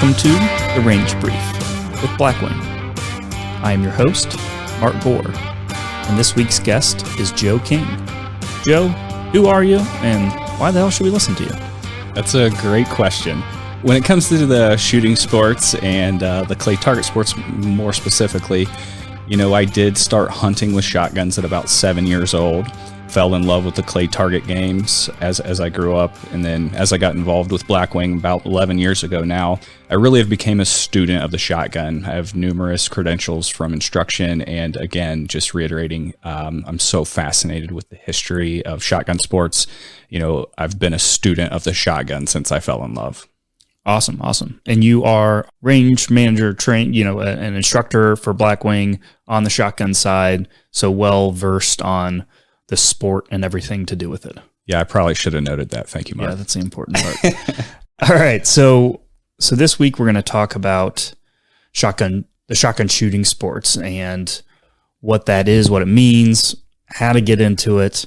welcome to The Range Brief with Blackwing. I am your host, Mark Gore, and this week's guest is Joe King. Joe, who are you, and why the hell should we listen to you? That's a great question. When it comes to the shooting sports and the clay target sports more specifically, I did start hunting with shotguns at about 7 years old. Fell in love with the clay target games as I grew up, and then as I got involved with Blackwing about 11 years ago now, I really have become a student of the shotgun. I have numerous credentials from instruction, and again, just reiterating, I'm so fascinated with the history of shotgun sports. I've been a student of the shotgun since I fell in love. Awesome. And you are range manager an instructor for Blackwing on the shotgun side, so well versed on the sport and everything to do with it. Yeah, I probably should have noted that. Thank you, Mark. Yeah, that's the important part. All right, so this week we're going to talk about the shotgun shooting sports and what that is, what it means, how to get into it.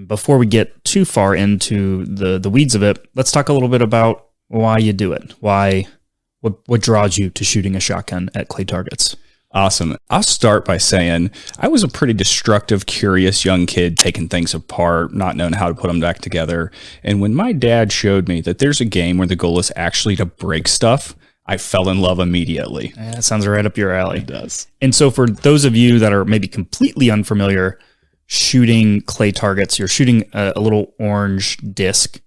Before we get too far into the weeds of it, let's talk a little bit about why you do it. What draws you to shooting a shotgun at clay targets? Awesome. I'll start by saying I was a pretty destructive, curious young kid taking things apart, not knowing how to put them back together. And when my dad showed me that there's a game where the goal is actually to break stuff, I fell in love immediately. Yeah, that sounds right up your alley. It does. And so for those of you that are maybe completely unfamiliar, shooting clay targets, you're shooting a little orange disc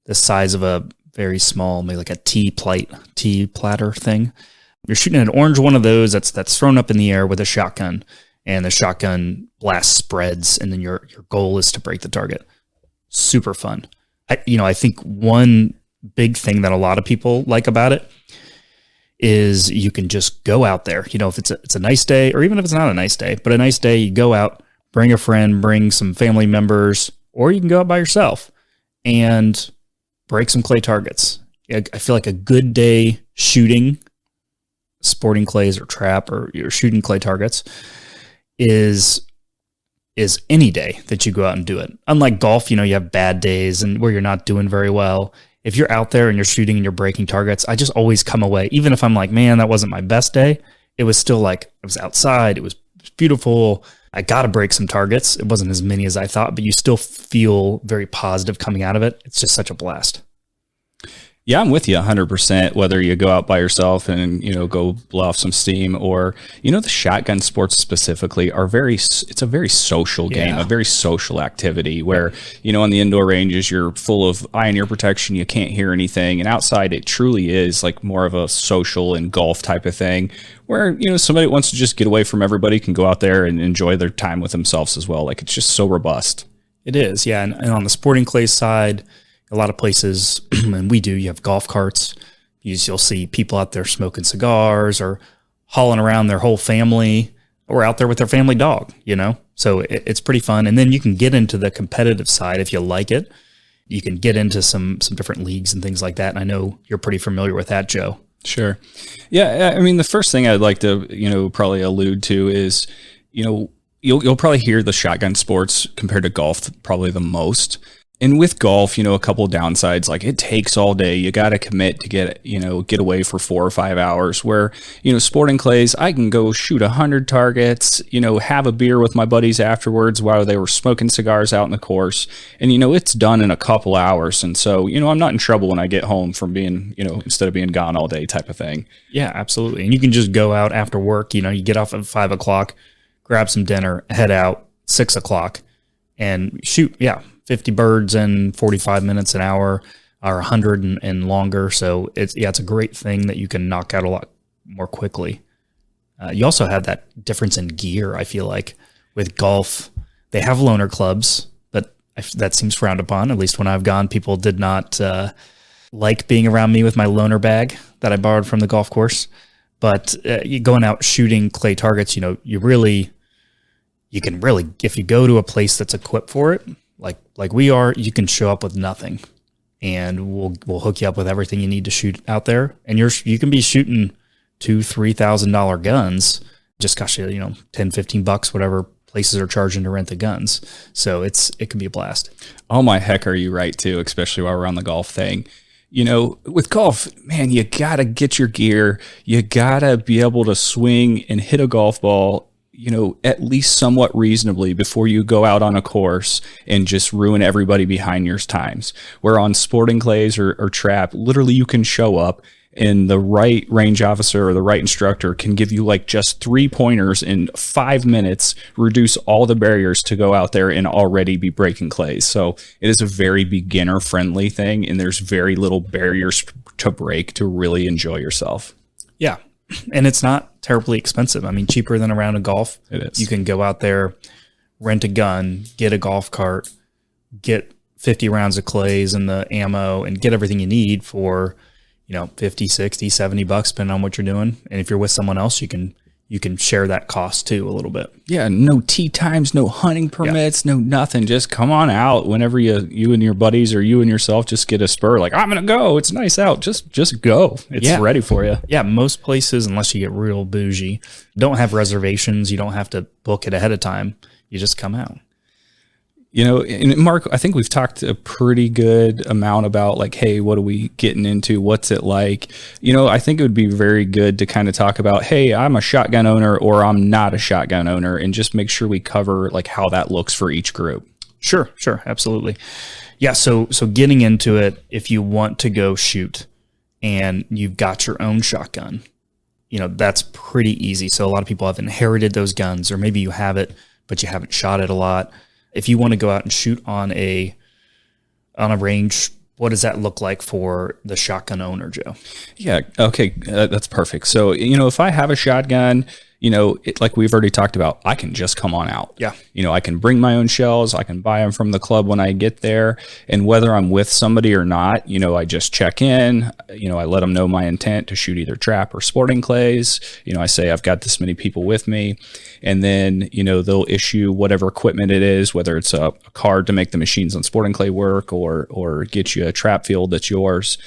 the size of a very small, maybe like a tea platter thing. You're shooting an orange one of those that's thrown up in the air with a shotgun, and the shotgun blast spreads, and then your goal is to break the target. Super fun. I think one big thing that a lot of people like about it is you can just go out there. If it's a nice day, or even if it's not a nice day, but a nice day, you go out, bring a friend, bring some family members, or you can go out by yourself and break some clay targets. I feel like a good day shooting sporting clays or trap, or you're shooting clay targets, is any day that you go out and do it. Unlike golf, you have bad days and where you're not doing very well. If you're out there and you're shooting and you're breaking targets, I just always come away, even if I'm like, man, that wasn't my best day, it was still like, I was outside, it was beautiful, I got to break some targets. It wasn't as many as I thought, but you still feel very positive coming out of it. It's just such a blast. Yeah, I'm with you 100%, whether you go out by yourself and, go blow off some steam, or, the shotgun sports specifically it's a very social game, a very social activity where, on the indoor ranges, you're full of eye and ear protection. You can't hear anything. And outside, it truly is like more of a social and golf type of thing where, somebody wants to just get away from everybody can go out there and enjoy their time with themselves as well. Like, it's just so robust. It is. Yeah. And on the sporting clay side, a lot of places, and you have golf carts. You'll see people out there smoking cigars or hauling around their whole family, or out there with their family dog, So it's pretty fun. And then you can get into the competitive side if you like it. You can get into some different leagues and things like that. And I know you're pretty familiar with that, Joe. Sure. Yeah. I mean, the first thing I'd like to, probably allude to is, you'll probably hear the shotgun sports compared to golf probably the most. And with golf, a couple of downsides, like it takes all day. You got to commit to get away for 4 or 5 hours, where, sporting clays, I can go shoot 100 targets, have a beer with my buddies afterwards while they were smoking cigars out in the course. And, it's done in a couple hours. And so, I'm not in trouble when I get home from being, instead of being gone all day type of thing. Yeah, absolutely. And you can just go out after work, you get off at 5 o'clock, grab some dinner, head out 6 o'clock and shoot. Yeah. 50 birds in 45 minutes, an hour, or 100 and longer. So it's a great thing that you can knock out a lot more quickly. You also have that difference in gear. I feel like with golf, they have loaner clubs, but that seems frowned upon. At least when I've gone, people did not like being around me with my loaner bag that I borrowed from the golf course. But you going out shooting clay targets, you can really, if you go to a place that's equipped for it, like we are, you can show up with nothing, and we'll hook you up with everything you need to shoot out there. And you can be shooting $2,000-$3,000 guns, just cost you, $10-$15, whatever places are charging to rent the guns. So it can be a blast. Oh my heck, are you right too? Especially while we're on the golf thing. With golf, man, you got to get your gear. You got to be able to swing and hit a golf ball, at least somewhat reasonably before you go out on a course and just ruin everybody behind your times. Where on sporting clays or trap, literally you can show up and the right range officer or the right instructor can give you like just 3 pointers in 5 minutes, reduce all the barriers to go out there and already be breaking clays. So it is a very beginner friendly thing, and there's very little barriers to break to really enjoy yourself. Yeah. And it's not terribly expensive. I mean, cheaper than a round of golf. It is. You can go out there, rent a gun, get a golf cart, get 50 rounds of clays and the ammo, and get everything you need for 50, 60, $70, depending on what you're doing. And if you're with someone else, you can share that cost too a little bit. Yeah. No tee times, no hunting permits, no nothing. Just come on out whenever you and your buddies or you and yourself just get a spur. Like, I'm going to go. It's nice out. Just go. It's ready for you. Yeah. Most places, unless you get real bougie, don't have reservations. You don't have to book it ahead of time. You just come out. And Mark, I think we've talked a pretty good amount about like, hey, what are we getting into? What's it like? I think it would be very good to kind of talk about, hey, I'm a shotgun owner or I'm not a shotgun owner, and just make sure we cover like how that looks for each group. Sure. Absolutely. Yeah. So getting into it, if you want to go shoot and you've got your own shotgun, that's pretty easy. So a lot of people have inherited those guns, or maybe you have it, but you haven't shot it a lot. If you want to go out and shoot on a range, what does that look like for the shotgun owner, Joe? Yeah. Okay. That's perfect. So, if I have a shotgun, like we've already talked about, I can just come on out. Yeah. I can bring my own shells. I can buy them from the club when I get there. And whether I'm with somebody or not, I just check in, I let them know my intent to shoot either trap or sporting clays. I say, I've got this many people with me. And then, they'll issue whatever equipment it is, whether it's a card to make the machines on sporting clay work or get you a trap field that's yours.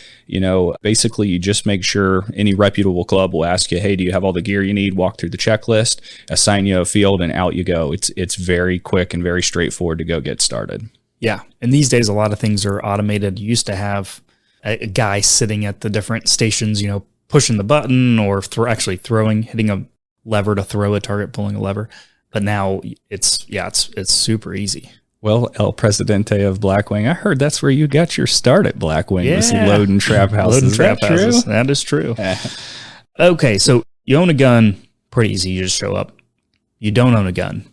Basically you just make sure any reputable club will ask you, hey, do you have all the gear you need? Walk through the checklist, assign you a field, and out you go. It's very quick and very straightforward to go get started. Yeah. And these days, a lot of things are automated. You used to have a guy sitting at the different stations, pushing the button or hitting a lever to throw a target, pulling a lever. But now it's super easy. Well, El Presidente of Blackwing, I heard that's where you got your start at Blackwing, was loading trap houses. Loading trap houses. That is true. Okay, so you own a gun, pretty easy. You just show up. You don't own a gun,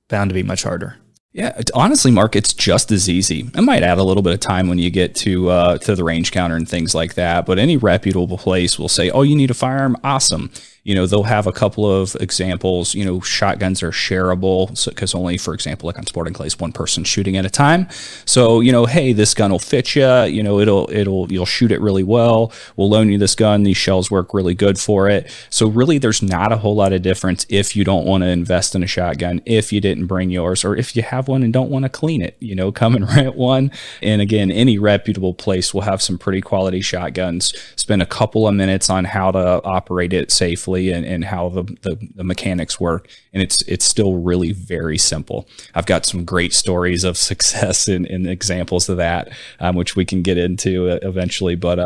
bound to be much harder. Yeah, honestly, Mark, it's just as easy. It might add a little bit of time when you get to the range counter and things like that, but any reputable place will say, oh, you need a firearm? Awesome. They'll have a couple of examples. Shotguns are shareable, so because only, for example, like on sporting clays, one person shooting at a time. So, hey, this gun will fit you. You'll shoot it really well. We'll loan you this gun. These shells work really good for it. So really, there's not a whole lot of difference if you don't want to invest in a shotgun, if you didn't bring yours, or if you have one and don't want to clean it. Come and rent one. And again, any reputable place will have some pretty quality shotguns. Spend a couple of minutes on how to operate it safely and how the mechanics work. And it's still really very simple. I've got some great stories of success and examples of that, which we can get into eventually. But,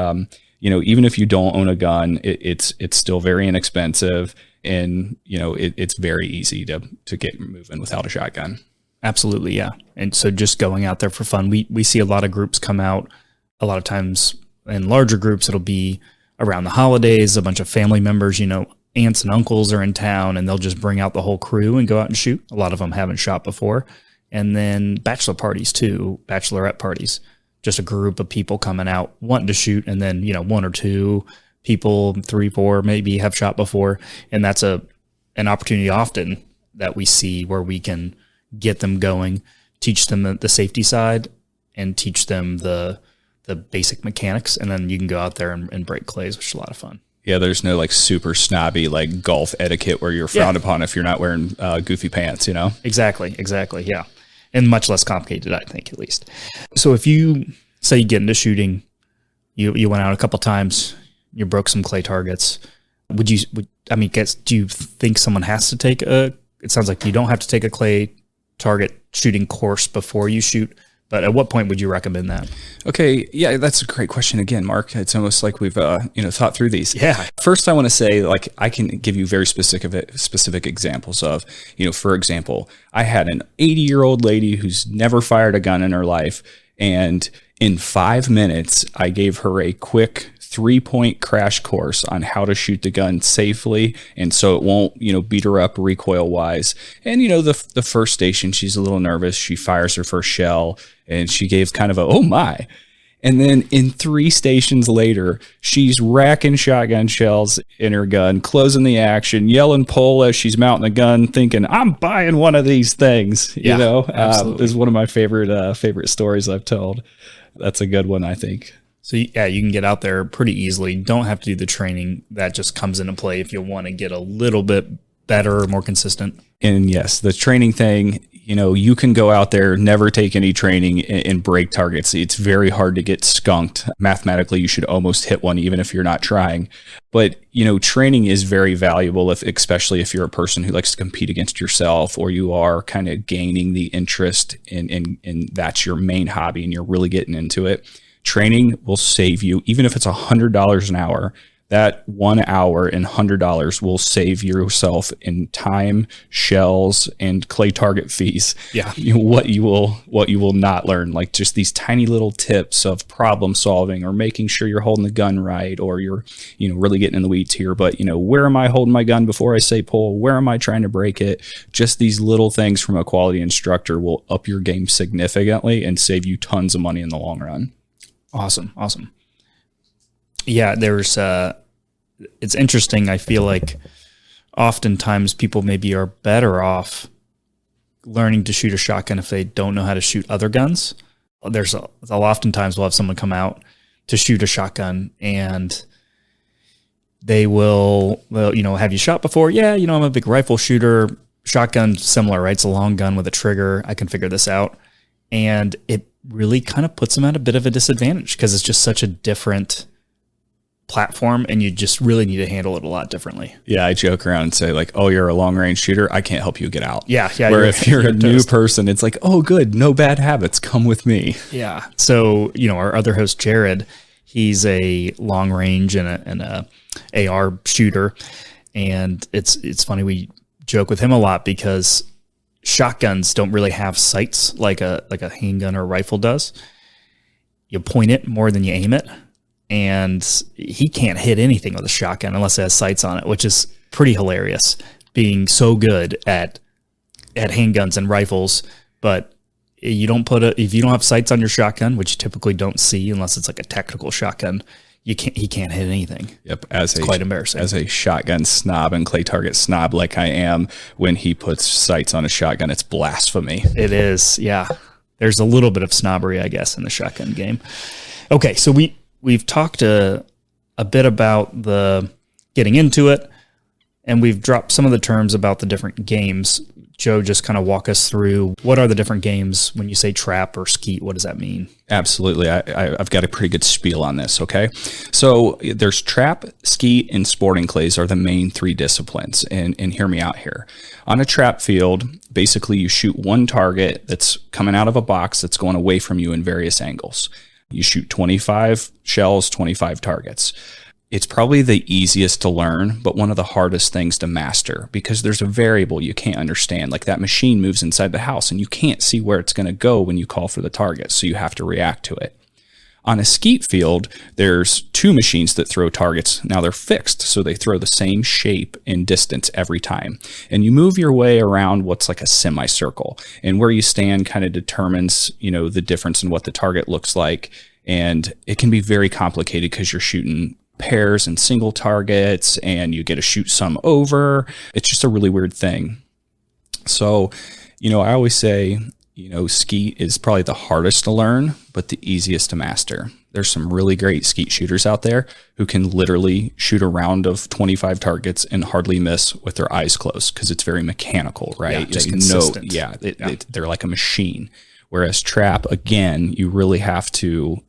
even if you don't own a gun, it's still very inexpensive, and, it's very easy to get moving without a shotgun. Absolutely. Yeah. And so just going out there for fun, we see a lot of groups come out a lot of times in larger groups. It'll be around the holidays, a bunch of family members, aunts and uncles are in town, and they'll just bring out the whole crew and go out and shoot. A lot of them haven't shot before. And then bachelor parties too, bachelorette parties, just a group of people coming out wanting to shoot. And then, one or two people, 3, 4, maybe have shot before. And that's an opportunity often that we see where we can get them going, teach them the safety side, and teach them the basic mechanics. And then you can go out there and break clays, which is a lot of fun. Yeah, there's no like super snobby like golf etiquette where you're frowned upon if you're not wearing goofy pants, Exactly. Yeah. And much less complicated, I think, at least. So if you say you get into shooting, you went out a couple times, you broke some clay targets, do you think someone has to take it sounds like you don't have to take a clay target shooting course before you shoot, But at what point would you recommend that? Okay, yeah, that's a great question again, Mark. It's almost like we've thought through these. Yeah. First, I want to say, like, I can give you very specific examples of, for example, I had an 80-year-old lady who's never fired a gun in her life, and in 5 minutes, I gave her a quick 3-point crash course on how to shoot the gun safely, and so it won't, beat her up recoil wise. And the first station, she's a little nervous. She fires her first shell, and she gave kind of a oh my. And then in 3 stations later, she's racking shotgun shells in her gun, closing the action, yelling pull as she's mounting the gun, thinking, I'm buying one of these things. Absolutely. Is one of my favorite stories I've told. That's a good one, I think. So yeah, you can get out there pretty easily. Don't have to do the training. That just comes into play if you want to get a little bit better, more consistent. And yes, the training thing, you can go out there, never take any training and break targets. It's very hard to get skunked. Mathematically, you should almost hit one even if you're not trying. But, training is very valuable, especially if you're a person who likes to compete against yourself, or you are kind of gaining the interest in that's your main hobby and you're really getting into it. Training will save you, even if it's $100 an hour. That 1 hour and $100 will save yourself in time, shells, and clay target fees. Yeah, what you will not learn, like just these tiny little tips of problem solving, or making sure you're holding the gun right, or you're really getting in the weeds here. But where am I holding my gun before I say pull? Where am I trying to break it? Just these little things from a quality instructor will up your game significantly and save you tons of money in the long run. Awesome. Yeah, it's interesting. I feel like oftentimes people maybe are better off learning to shoot a shotgun if they don't know how to shoot other guns. Oftentimes we'll have someone come out to shoot a shotgun and they will, have you shot before? Yeah, I'm a big rifle shooter. Shotgun, similar, right? It's a long gun with a trigger. I can figure this out. And it really kind of puts them at a bit of a disadvantage because it's just such a different platform and you just really need to handle it a lot differently. Yeah, I joke around and say like, oh, you're a long range shooter, I can't help you get out. Yeah. Where if you're a new person, it's like, oh, good, no bad habits, come with me. Yeah. So, our other host, Jared, he's a long range and a AR shooter. And it's funny, we joke with him a lot because shotguns don't really have sights like a handgun or a rifle does. You point it more than you aim it, and he can't hit anything with a shotgun unless it has sights on it, which is pretty hilarious, being so good at handguns and rifles. But if you don't have sights on your shotgun, which you typically don't see unless it's like a tactical shotgun, he can't hit anything. Yep. It's quite embarrassing. As a shotgun snob and clay target snob like I am, when he puts sights on a shotgun, it's blasphemy. It is. Yeah. There's a little bit of snobbery, I guess, in the shotgun game. Okay. So we've talked a bit about the getting into it, and we've dropped some of the terms about the different games. Joe, just kind of walk us through what are the different games when you say trap or skeet, what does that mean? Absolutely. I've got a pretty good spiel on this, okay? So there's trap, skeet, and sporting clays are the main 3 disciplines, and hear me out here. On a trap field, basically you shoot one target that's coming out of a box that's going away from you in various angles. You shoot 25 shells, 25 targets. It's probably the easiest to learn, but one of the hardest things to master because there's a variable you can't understand. Like that machine moves inside the house and you can't see where it's going to go when you call for the target, so you have to react to it. On a skeet field, there's 2 machines that throw targets. Now they're fixed, so they throw the same shape and distance every time. And you move your way around what's like a semicircle. And where you stand kind of determines, the difference in what the target looks like. And it can be very complicated because you're shooting pairs and single targets, and you get to shoot some over. It's just a really weird thing. So, I always say, skeet is probably the hardest to learn, but the easiest to master. There's some really great skeet shooters out there who can literally shoot a round of 25 targets and hardly miss with their eyes closed because it's very mechanical, right? Yeah, just consistent. They're like a machine. Whereas trap, again, you really have to,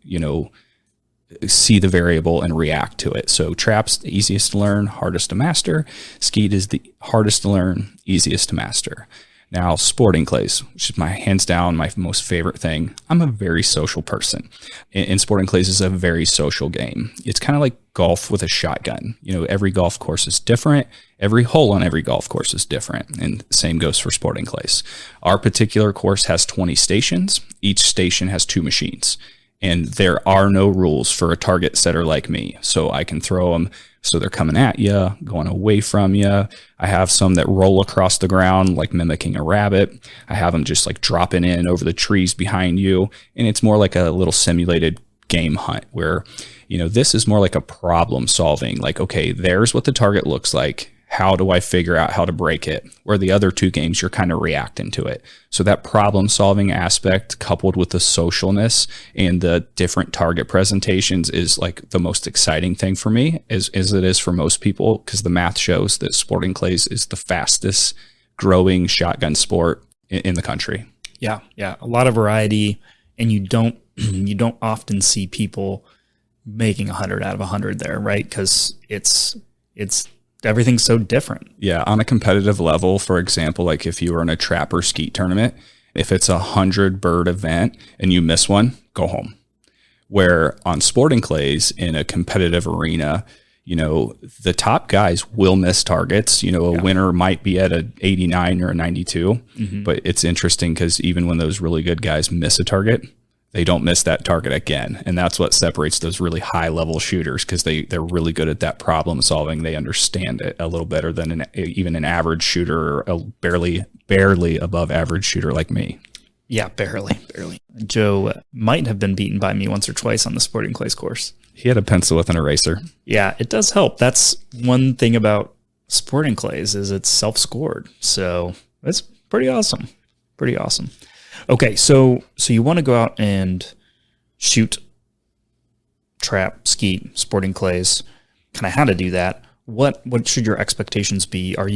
see the variable and react to it. So trap's the easiest to learn, hardest to master. Skeet is the hardest to learn, easiest to master. Now, sporting clays, which is my hands down my most favorite thing. I'm a very social person, and sporting clays is a very social game. It's kind of like golf with a shotgun. Every golf course is different. Every hole on every golf course is different, and same goes for sporting clays. Our particular course has 20 stations. Each station has 2 machines, and there are no rules for a target setter like me. So I can throw them so they're coming at you, going away from you. I have some that roll across the ground, like mimicking a rabbit. I have them just like dropping in over the trees behind you. And it's more like a little simulated game hunt where, this is more like a problem solving. Like, okay, there's what the target looks like. How do I figure out how to break it? Where the other 2 games, you're kind of reacting to it. So that problem solving aspect coupled with the socialness and the different target presentations is like the most exciting thing for me as it is for most people, because the math shows that sporting clays is the fastest growing shotgun sport in the country. Yeah. A lot of variety, and you don't often see people making 100 out of 100 there, right? Because it's everything's so different. Yeah. On a competitive level, for example, like if you were in a trap or skeet tournament, if it's 100 bird event and you miss one, go home. Where on sporting clays in a competitive arena, the top guys will miss targets. A winner might be at a 89 or a 92, but it's interesting because even when those really good guys miss a target, they don't miss that target again. And that's what separates those really high level shooters, because they're really good at that problem solving. They understand it a little better than even an average shooter or a barely above average shooter like me. Yeah, barely. Joe might have been beaten by me once or twice on the sporting clays course. He had a pencil with an eraser. Yeah, it does help. That's one thing about sporting clays is it's self-scored. So it's pretty awesome. Okay, so you want to go out and shoot, trap, skeet, sporting clays. Kind of how to do that. What should your expectations be? What do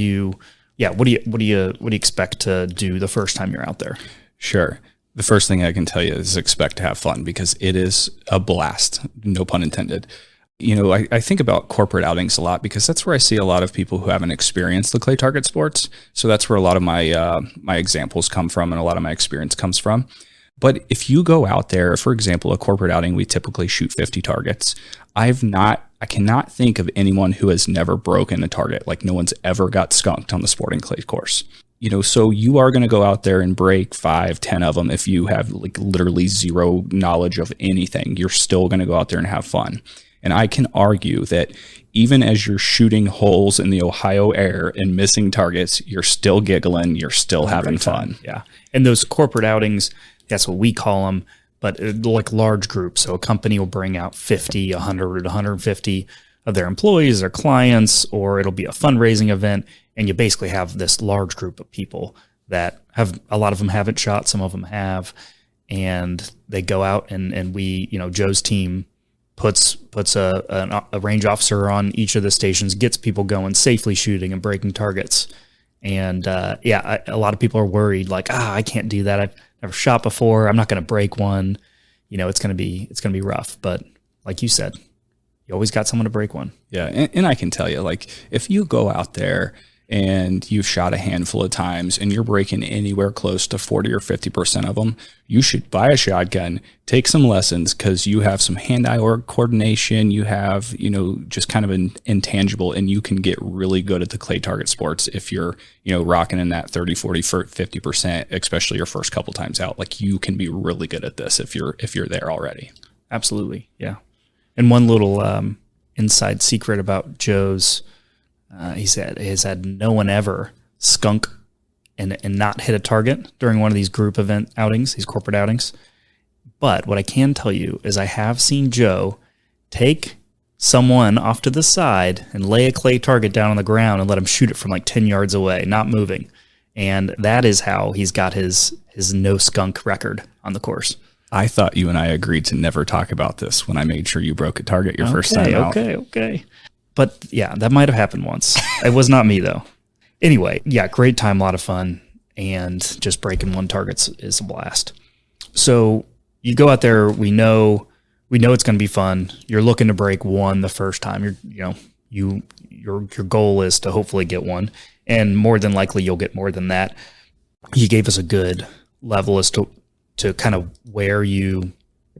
you expect to do the first time you're out there? Sure. The first thing I can tell you is expect to have fun, because it is a blast. No pun intended. I think about corporate outings a lot, because that's where I see a lot of people who haven't experienced the clay target sports. So that's where a lot of my my examples come from and a lot of my experience comes from. But if you go out there, for example, a corporate outing, we typically shoot 50 targets. I cannot think of anyone who has never broken a target. Like no one's ever got skunked on the sporting clay course. So you are going to go out there and break 5, 10 of them. If you have like literally zero knowledge of anything, you're still going to go out there and have fun. And I can argue that even as you're shooting holes in the Ohio air and missing targets, you're still giggling, you're still having fun. Yeah. And those corporate outings, that's what we call them, but like large groups. So a company will bring out 50, 100, 150 of their employees, their clients, or it'll be a fundraising event. And you basically have this large group of people that have, a lot of them haven't shot, some of them have, and they go out and we, Joe's team puts a range officer on each of the stations, gets people going, safely shooting and breaking targets. And a lot of people are worried, like, I can't do that. I've never shot before. I'm not going to break one. It's going to be rough. But like you said, you always got someone to break one. Yeah, and I can tell you, like, if you go out there and you've shot a handful of times and you're breaking anywhere close to 40 or 50% of them, you should buy a shotgun, take some lessons, because you have some hand-eye coordination, you have, just kind of an intangible, and you can get really good at the clay target sports if you're, rocking in that 30, 40, 50%, especially your first couple times out. Like, you can be really good at this if you're there already. Absolutely, yeah. And one little inside secret about Joe's, he said, has had no one ever skunk and not hit a target during one of these group event outings, these corporate outings. But what I can tell you is I have seen Joe take someone off to the side and lay a clay target down on the ground and let him shoot it from like 10 yards away, not moving. And that is how he's got his no skunk record on the course. I thought you and I agreed to never talk about this when I made sure you broke a target your first time out. Okay. But yeah, that might have happened once. It was not me though. Anyway, yeah, great time, a lot of fun, and just breaking one target is a blast. So you go out there, we know it's going to be fun. You're looking to break one the first time. Your goal is to hopefully get one, and more than likely you'll get more than that. he gave us a good level as to kind of where you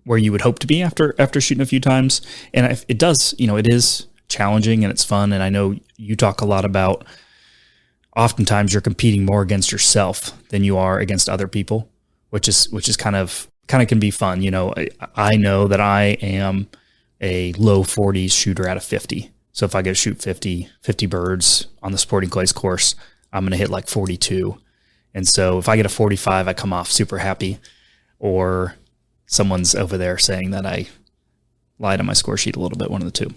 would hope to be after shooting a few times. And it does, it is challenging and it's fun. And I know you talk a lot about oftentimes you're competing more against yourself than you are against other people, which is kind of can be fun. I know that I am a low 40s shooter out of 50. So if I go shoot 50 birds on the Sporting Clays course, I'm going to hit like 42. And so if I get a 45, I come off super happy, or someone's over there saying that I lied on my score sheet a little bit, one of the two.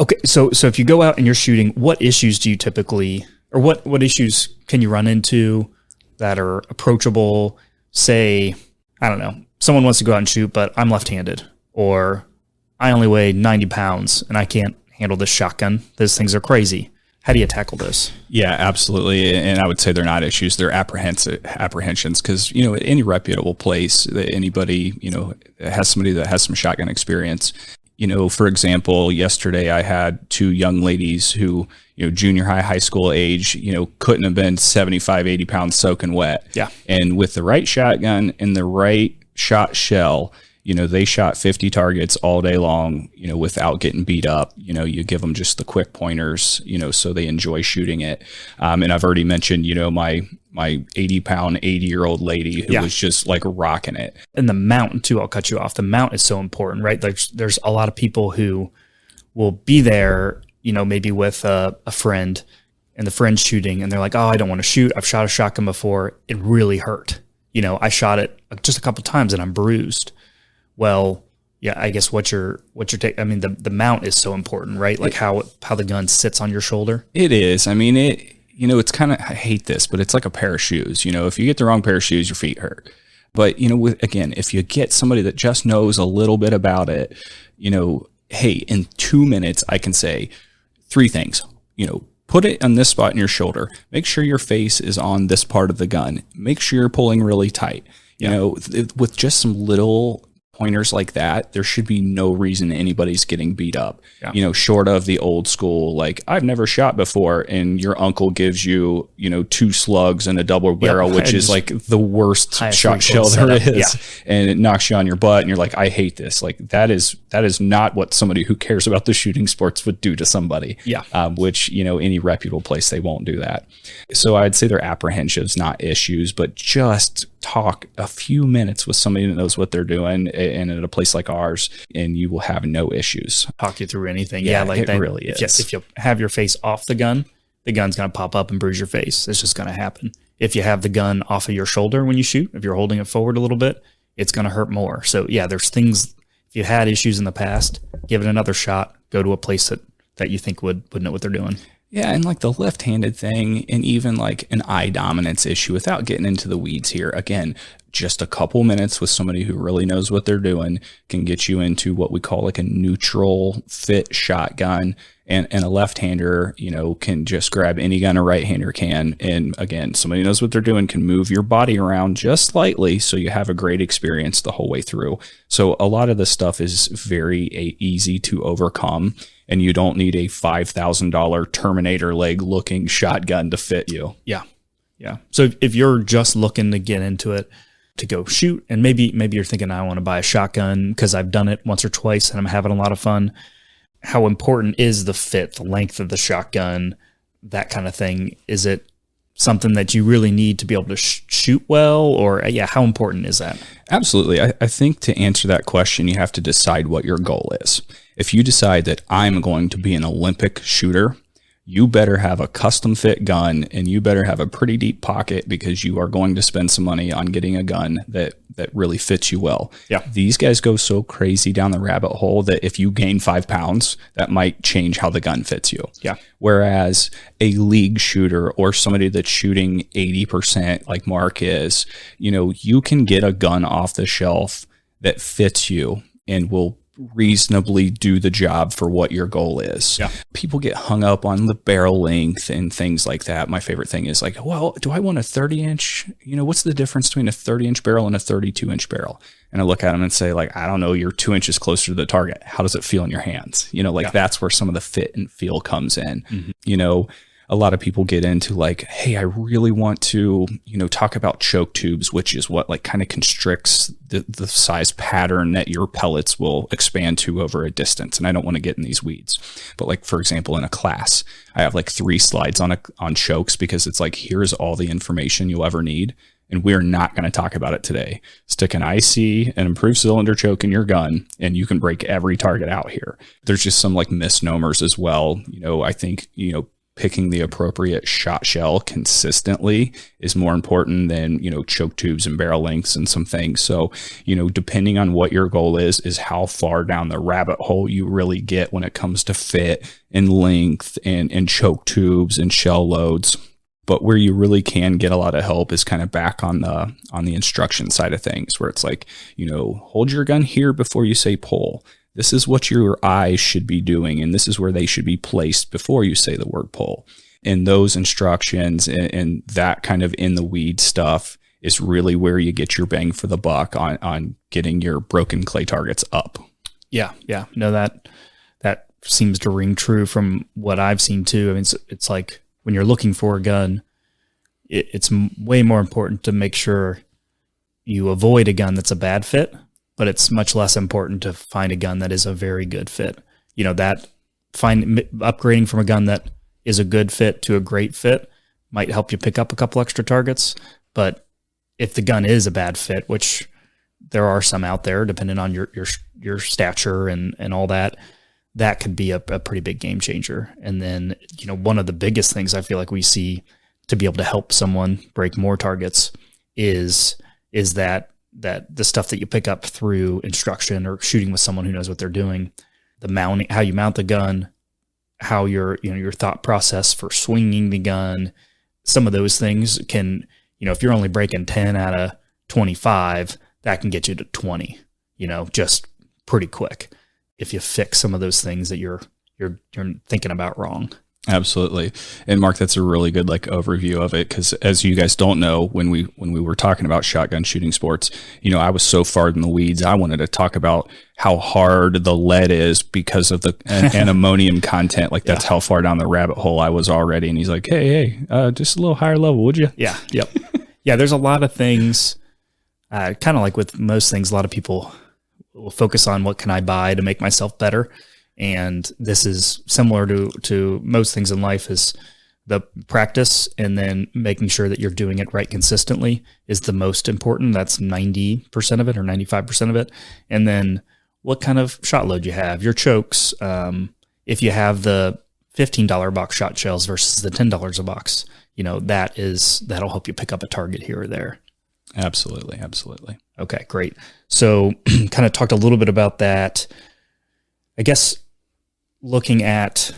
Okay. So if you go out and you're shooting, what issues do you typically, or what issues can you run into that are approachable? Say, I don't know, someone wants to go out and shoot, but I'm left-handed, or I only weigh 90 pounds and I can't handle this shotgun. Those things are crazy. How do you tackle this? Yeah, absolutely. And I would say they're not issues. They're apprehensions because, at any reputable place, that anybody, has somebody that has some shotgun experience. For example, yesterday I had two young ladies who, junior high school age, couldn't have been 75, 80 pounds soaking wet. Yeah. And with the right shotgun and the right shot shell, they shot 50 targets all day long, without getting beat up. You give them just the quick pointers, so they enjoy shooting it. And I've already mentioned, my 80-pound, 80-year-old lady who was just like rocking it. And the mount too, I'll cut you off. The mount is so important, right? Like there's a lot of people who will be there, maybe with a friend, and the friend's shooting and they're like, oh, I don't want to shoot. I've shot a shotgun before. It really hurt. I shot it just a couple times and I'm bruised. Well, yeah, I guess what's your take? I mean, the mount is so important, right? Like how the gun sits on your shoulder. It is. I mean, it's kind of, I hate this, but it's like a pair of shoes. If you get the wrong pair of shoes, your feet hurt. But, if you get somebody that just knows a little bit about it, hey, in 2 minutes, I can say 3 things. Put it on this spot in your shoulder. Make sure your face is on this part of the gun. Make sure you're pulling really tight. With just some little pointers like that, there should be no reason anybody's getting beat up. Short of the old school, like I've never shot before, and your uncle gives you, 2 slugs and a double barrel, which is like the worst shot shell there is, and it knocks you on your butt, and you're like, I hate this. Like that is not what somebody who cares about the shooting sports would do to somebody. Which any reputable place, they won't do that. So I'd say they're apprehensions, not issues, but just talk a few minutes with somebody that knows what they're doing, and at a place like ours, and you will have no issues. Talk you through anything. Like it really is. If you have your face off the gun's going to pop up and bruise your face. It's just going to happen. If you have the gun off of your shoulder when you shoot, if you're holding it forward a little bit, it's going to hurt more. So there's things, if you had issues in the past, give it another shot. Go to a place that you think would know what they're doing. Yeah, and like the left-handed thing, and even like an eye dominance issue, without getting into the weeds here, again, just a couple minutes with somebody who really knows what they're doing can get you into what we call like a neutral fit shotgun. And a left-hander, can just grab any gun a right-hander can. And again, somebody who knows what they're doing can move your body around just slightly so you have a great experience the whole way through. So a lot of this stuff is very easy to overcome, and you don't need a $5,000 Terminator leg looking shotgun to fit you. Yeah. So if you're just looking to get into it, to go shoot, and maybe you're thinking, I want to buy a shotgun because I've done it once or twice and I'm having a lot of fun. How important is the fit, the length of the shotgun, that kind of thing? Is it something that you really need to be able to shoot well, or how important is that? Absolutely. I think to answer that question, you have to decide what your goal is. If you decide that I'm going to be an Olympic shooter, you better have a custom fit gun, and you better have a pretty deep pocket, because you are going to spend some money on getting a gun that really fits you well. These guys go so crazy down the rabbit hole that if you gain 5 pounds, that might change how the gun fits you. Whereas a league shooter or somebody that's shooting 80% like Mark is, you can get a gun off the shelf that fits you and will reasonably do the job for what your goal is. People get hung up on the barrel length and things like that. My favorite thing is like, well, do I want a 30-inch? What's the difference between a 30-inch barrel and a 32-inch barrel? And I look at them and say, like, I don't know, you're 2 inches closer to the target. How does it feel in your hands? That's where some of the fit and feel comes in. a lot of people get into like, hey, I really want to, talk about choke tubes, which is what like kind of constricts the size pattern that your pellets will expand to over a distance. And I don't want to get in these weeds. But like, for example, in a class, I have like 3 slides on chokes because it's like, here's all the information you'll ever need. And we're not going to talk about it today. Stick an IC, an improved cylinder choke in your gun, and you can break every target out here. There's just some like misnomers as well. I think, picking the appropriate shot shell consistently is more important than, choke tubes and barrel lengths and some things. So, depending on what your goal is how far down the rabbit hole you really get when it comes to fit and length and choke tubes and shell loads. But where you really can get a lot of help is kind of back on the instruction side of things, where it's like, hold your gun here before you say pull. This is what your eyes should be doing, and this is where they should be placed before you say the word pull. And those instructions and that kind of in the weed stuff is really where you get your bang for the buck on getting your broken clay targets up. Yeah. No, that seems to ring true from what I've seen too. I mean, it's like when you're looking for a gun, it's way more important to make sure you avoid a gun that's a bad fit, but it's much less important to find a gun that is a very good fit. Upgrading from a gun that is a good fit to a great fit might help you pick up a couple extra targets. But if the gun is a bad fit, which there are some out there, depending on your stature and all that, that could be a pretty big game changer. And then, one of the biggest things I feel like we see to be able to help someone break more targets is that the stuff that you pick up through instruction or shooting with someone who knows what they're doing, the mounting, how you mount the gun, how your thought process for swinging the gun, some of those things can, if you're only breaking 10 out of 25, that can get you to 20, just pretty quick if you fix some of those things that you're thinking about wrong. Absolutely. And Mark, that's a really good like overview of it. Cause as you guys don't know, when we were talking about shotgun shooting sports, I was so far in the weeds. I wanted to talk about how hard the lead is because of the ammonium content. Like that's how far down the rabbit hole I was already. And he's like, Hey, just a little higher level, would you? Yeah. Yep. Yeah. There's a lot of things, kind of like with most things, a lot of people will focus on what can I buy to make myself better. And this is similar to most things in life, is the practice and then making sure that you're doing it right consistently is the most important. That's 90% of it or 95% of it. And then what kind of shot load you have, your chokes. If you have the $15 box shot shells versus the $10 a box, that'll help you pick up a target here or there. Absolutely. Okay, great. So kind of talked a little bit about that. I guess looking at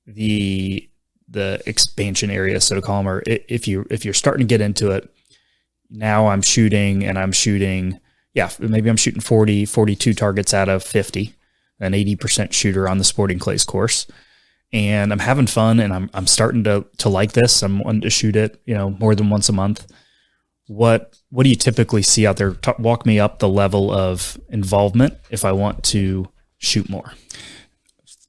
the expansion area, so to call them, or if you're starting to get into it, now I'm shooting, maybe I'm shooting 42 targets out of 50, an 80% shooter on the Sporting Clays course. And I'm having fun and I'm starting to like this. I'm wanting to shoot it, more than once a month. What do you typically see out there? Walk me up the level of involvement if I want to shoot more.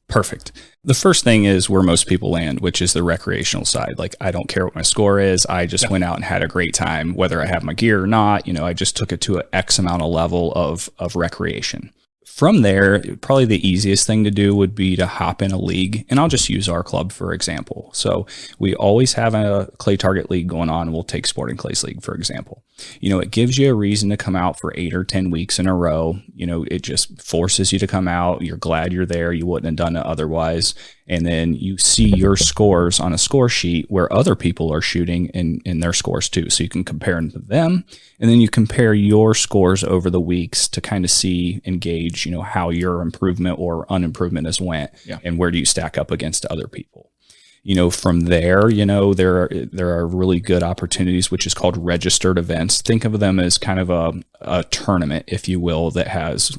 Perfect. The first thing is where most people land, which is the recreational side. Like, I don't care what my score is. I just went out and had a great time, whether I have my gear or not. I just took it to an X amount of level of recreation. From there, probably the easiest thing to do would be to hop in a league. And I'll just use our club, for example. So we always have a clay target league going on. We'll take Sporting Clays League, for example. It gives you a reason to come out for 8 or 10 weeks in a row. It just forces you to come out. You're glad you're there. You wouldn't have done it otherwise. And then you see your scores on a score sheet where other people are shooting in their scores too. So you can compare them to them. And then you compare your scores over the weeks to kind of see and gauge, how your improvement or unimprovement has went and where do you stack up against other people. From there, there are really good opportunities, which is called registered events. Think of them as kind of a tournament, if you will, that has,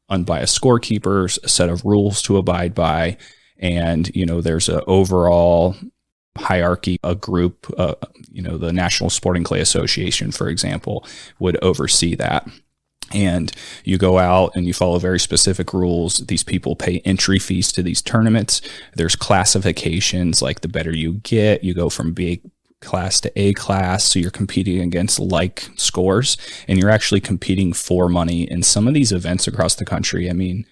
unbiased scorekeepers, a set of rules to abide by. And, there's an overall hierarchy, a group, the National Sporting Clay Association, for example, would oversee that. And you go out and you follow very specific rules. These people pay entry fees to these tournaments. There's classifications, like the better you get, you go from B class to A class. So you're competing against like scores, and you're actually competing for money in some of these events across the country. I mean,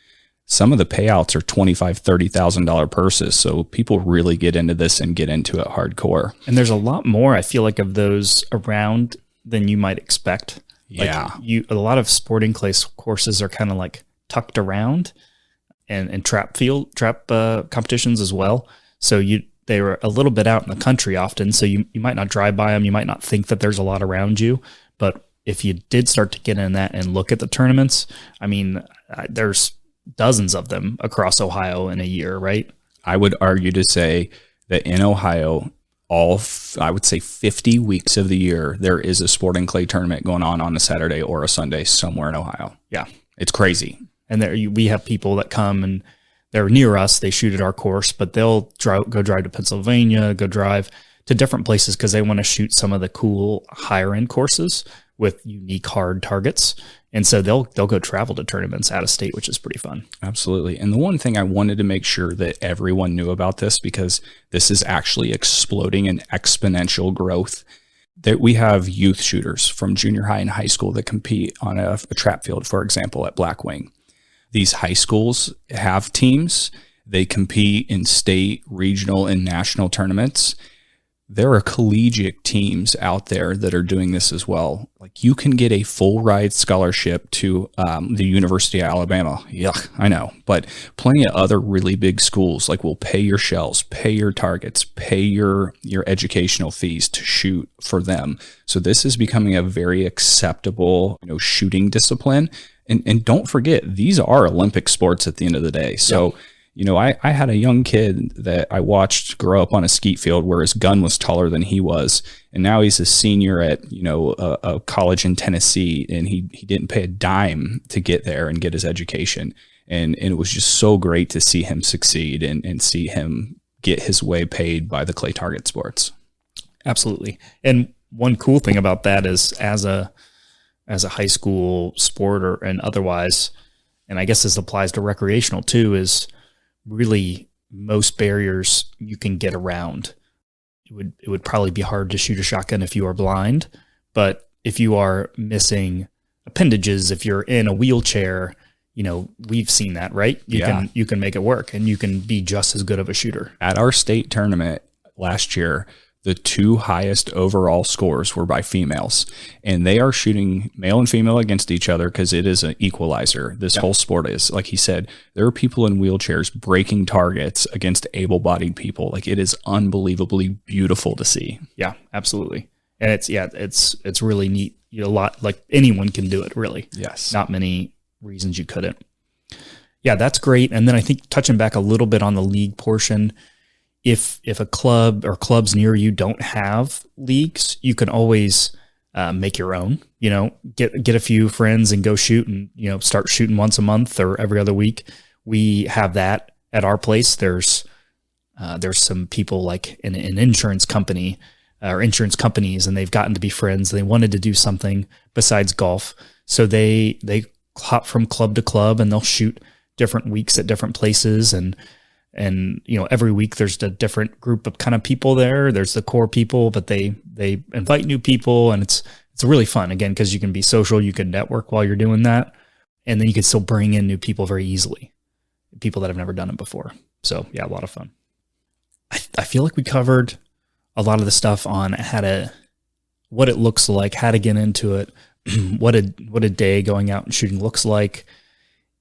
some of the payouts are $25,000, $30,000 purses. So people really get into this and get into it hardcore. And there's a lot more, I feel like, of those around than you might expect. Yeah. Like a lot of sporting clay courses are kind of like tucked around, and trap competitions as well. So they were a little bit out in the country often. So you might not drive by them. You might not think that there's a lot around you, but if you did start to get in that and look at the tournaments, I mean, there's dozens of them across Ohio in a year, right? I would argue to say that in Ohio, I would say 50 weeks of the year, there is a sporting clay tournament going on a Saturday or a Sunday somewhere in Ohio. Yeah. It's crazy. And we have people that come and they're near us. They shoot at our course, but they'll go drive to Pennsylvania, go drive to different places because they want to shoot some of the cool higher end courses with unique hard targets. And so they'll go travel to tournaments out of state, which is pretty fun. Absolutely. And the one thing I wanted to make sure that everyone knew about this, because this is actually exploding in exponential growth, that we have youth shooters from junior high and high school that compete on a trap field, for example, at Blackwing. These high schools have teams. They compete in state, regional, and national tournaments. There are collegiate teams out there that are doing this as well. Like, you can get a full ride scholarship to the University of Alabama. Yuck, I know. But plenty of other really big schools will pay your shells, pay your targets, pay your educational fees to shoot for them. So this is becoming a very acceptable, shooting discipline. And don't forget, these are Olympic sports at the end of the day. So, I had a young kid that I watched grow up on a skeet field where his gun was taller than he was. And now he's a senior at, a college in Tennessee, and he didn't pay a dime to get there and get his education. And it was just so great to see him succeed and see him get his way paid by the clay target sports. Absolutely. And one cool thing about that is as a high school sport and otherwise, and I guess this applies to recreational too, is really most barriers you can get around. It would probably be hard to shoot a shotgun if you are blind, but if you are missing appendages, if you're in a wheelchair, we've seen that, right? You can make it work, and you can be just as good of a shooter. At our state tournament last year, the two highest overall scores were by females, and they are shooting male and female against each other because it is an equalizer. This whole sport is, like he said, there are people in wheelchairs breaking targets against able-bodied people. It is unbelievably beautiful to see. Yeah, absolutely. And it's really neat. A lot, like, anyone can do it, really. Yes. Not many reasons you couldn't. Yeah, that's great. And then I think touching back a little bit on the league portion, if a club or clubs near you don't have leagues, you can always make your own. Get a few friends and go shoot, and start shooting once a month or every other week. We have that at our place. There's some people like an insurance company or insurance companies, and they've gotten to be friends. They wanted to do something besides golf, so they hop from club to club, and they'll shoot different weeks at different places, and every week there's a different group of kind of people there. There's the core people, but they invite new people, and it's really fun, again, because you can be social, you can network while you're doing that, and then you can still bring in new people very easily, people that have never done it before. So yeah, a lot of fun. I feel like we covered a lot of the stuff on what it looks like, how to get into it, what a day going out and shooting looks like.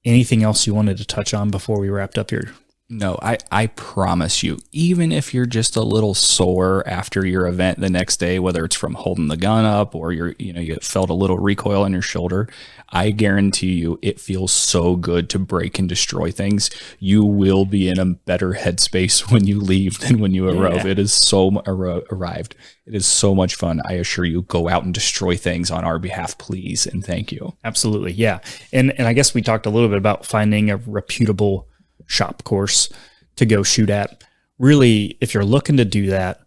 Anything else you wanted to touch on before we wrapped up here? No, I promise you, even if you're just a little sore after your event the next day, whether it's from holding the gun up or you felt a little recoil on your shoulder, I guarantee you it feels so good to break and destroy things. You will be in a better headspace when you leave than when you arrive. Yeah. It is so arrived. It is so much fun. I assure you, go out and destroy things on our behalf, please, and thank you. Absolutely, yeah. And I guess we talked a little bit about finding a reputable shop course to go shoot at. Really, if you're looking to do that,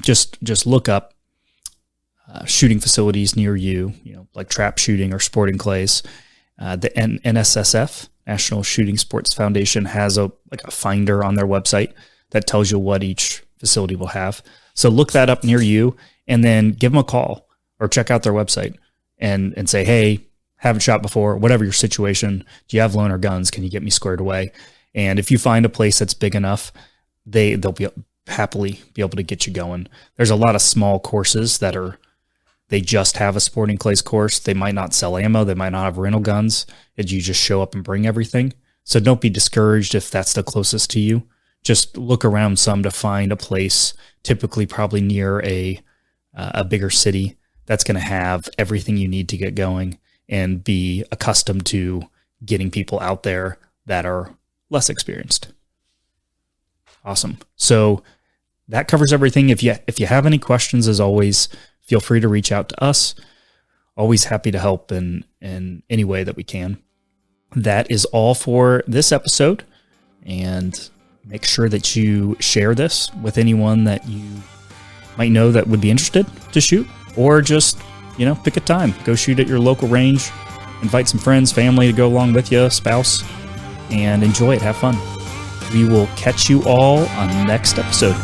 just look up shooting facilities near you, like trap shooting or sporting clays, The NSSF, National Shooting Sports Foundation, has a finder on their website that tells you what each facility will have. So look that up near you, and then give them a call or check out their website and say, hey, haven't shot before, whatever your situation, do you have loaner guns? Can you get me squared away? And if you find a place that's big enough, they'll be happily be able to get you going. There's a lot of small courses they just have a sporting clays course. They might not sell ammo. They might not have rental guns. You just show up and bring everything. So don't be discouraged if that's the closest to you. Just look around some to find a place, typically probably near a bigger city, that's going to have everything you need to get going and be accustomed to getting people out there that are less experienced. Awesome. So that covers everything. If you have any questions, as always, feel free to reach out to us. Always happy to help in any way that we can. That is all for this episode. And make sure that you share this with anyone that you might know that would be interested to shoot, or just, pick a time. Go shoot at your local range. Invite some friends, family to go along with you, spouse, and enjoy it. Have fun. We will catch you all on the next episode.